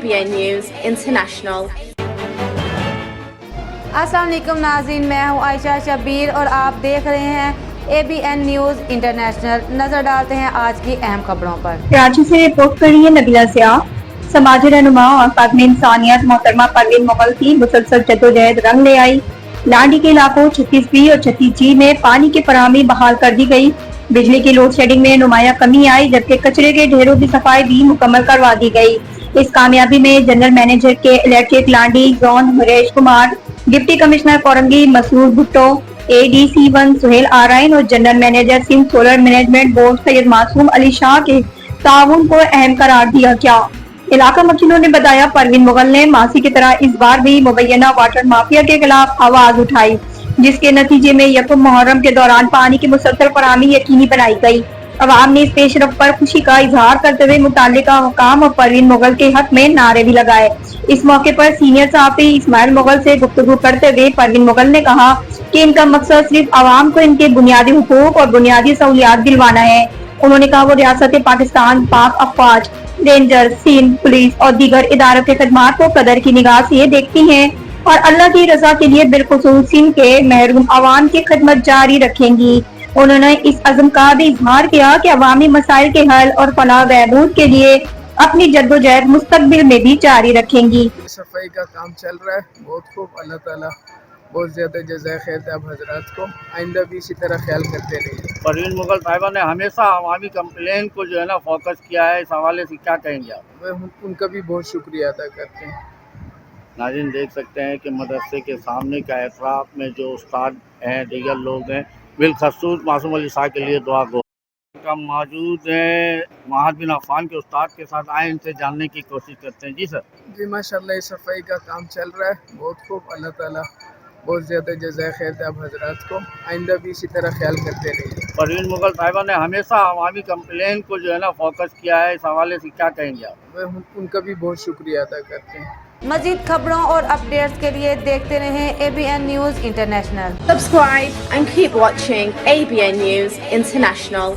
ABN News International. अस्सलाम वालेकुम नाज़रीन, मैं हूँ आयशा शबीर और आप देख रहे हैं ABN न्यूज़ इंटरनेशनल। नजर डालते हैं आज की अहम खबरों पर। कराची से रिपोर्ट कर रही है नबीला सिया। समाजी रहनुमा और खात्मे इंसानियत मोहतरमा परवीन मुगल की मुसलसल जद्दोजहद रंग ले आई। लांडी के इलाकों 36B और 36G में पानी की फराहमी बहाल कर दी गई। बिजली की लोड शेडिंग में नुमाया कमी आई, जबकि कचरे के ढेरों की सफाई भी मुकम्मल करवा दी गई। इस कामयाबी में general manager K Electric Landhi zone Haresh Kumar, deputy commissioner Korangi Masood Bhutto, ADC1 Sohail Arain और general manager Sindh solar management board Syed Masoom Ali Shah के ताउन को अहम करार दिया गया। इलाका वकीलों ने बताया, परवीन मुगल ने मासी की तरह इस बार भी मुबैना वाटर माफिया के खिलाफ आवाज उठाई, जिसके नतीजे में यकम मुहर्रम के दौरान पानी की मुसलसल फराहमी यकीनी बनाई गई। अवाम ने इस पेशरफ पर खुशी का इजहार करते हुए मुताल्लिका हुकाम और परवीन मुगल के हक में नारे भी लगाए। इस मौके पर सीनियर सहाफी इस्माइल मुगल से गुफ्तगू करते हुए परवीन मुगल ने कहा कि इनका मकसद सिर्फ आवाम को इनके बुनियादी हुकूक और बुनियादी सहूलियात दिलवाना है। उन्होंने कहा वो रियासत पाकिस्तान, पाक अफवाज, रेंजर, सिंध पुलिस और दीगर इदारों के खदमात को कदर की निगाह से देखती हैं और अल्लाह की रजा के लिए बिलखुसूस सिंध के महरूम आवाम की खिदमत जारी रखेंगी। उन्होंने इस अज़्म का भी इजहार किया कि अवामी मसाइल के हल और फलाह बहबूद के लिए अपनी जद्दोजहद मुस्तकबिल में भी जारी रखेंगी। सफाई का काम चल रहा है, बहुत खूब। अल्लाह ताला बहुत ज़्यादा जज़ाए खैर दे आप हजरात को, आइंदा भी इसी तरह ख्याल करते रहिए। परवीन मुगल साहिबा ने हमेशा अवामी कंप्लेन को जो है ना फोकस किया है, इस हवाले से क्या कहेंगे आप? मैं उनका भी बहुत शुक्रिया अदा करते हैं। नाज़रीन देख सकते हैं कि मदरसे के सामने का एतराफ़ में जो उस्ताद हैं, दीगर लोग हैं, बिलखसूस मासूम अली शाह के लिए दुआ गो का मौजूद है। महाद बिन अफ़ान के उस्ताद के साथ आए, इनसे जानने की कोशिश करते हैं। जी सर। जी माशाल्लाह, सफाई का काम चल रहा है, बहुत खूब। अल्लाह ताला बहुत ज़्यादा जज़ाए खैर दे आप हजरात को, आइंदा भी इसी तरह ख्याल करते रहिए। परवीन मुगल साहिबा ने हमेशा अवामी कंप्लेन को जो है ना फोकस किया है, इस हवाले से क्या कहेंगे आप? मैं उनका भी बहुत शुक्रिया अदा करते हैं। मज़ीद खबरों और अपडेट्स के लिए देखते रहें ABN news international. Subscribe and keep watching ABN News International.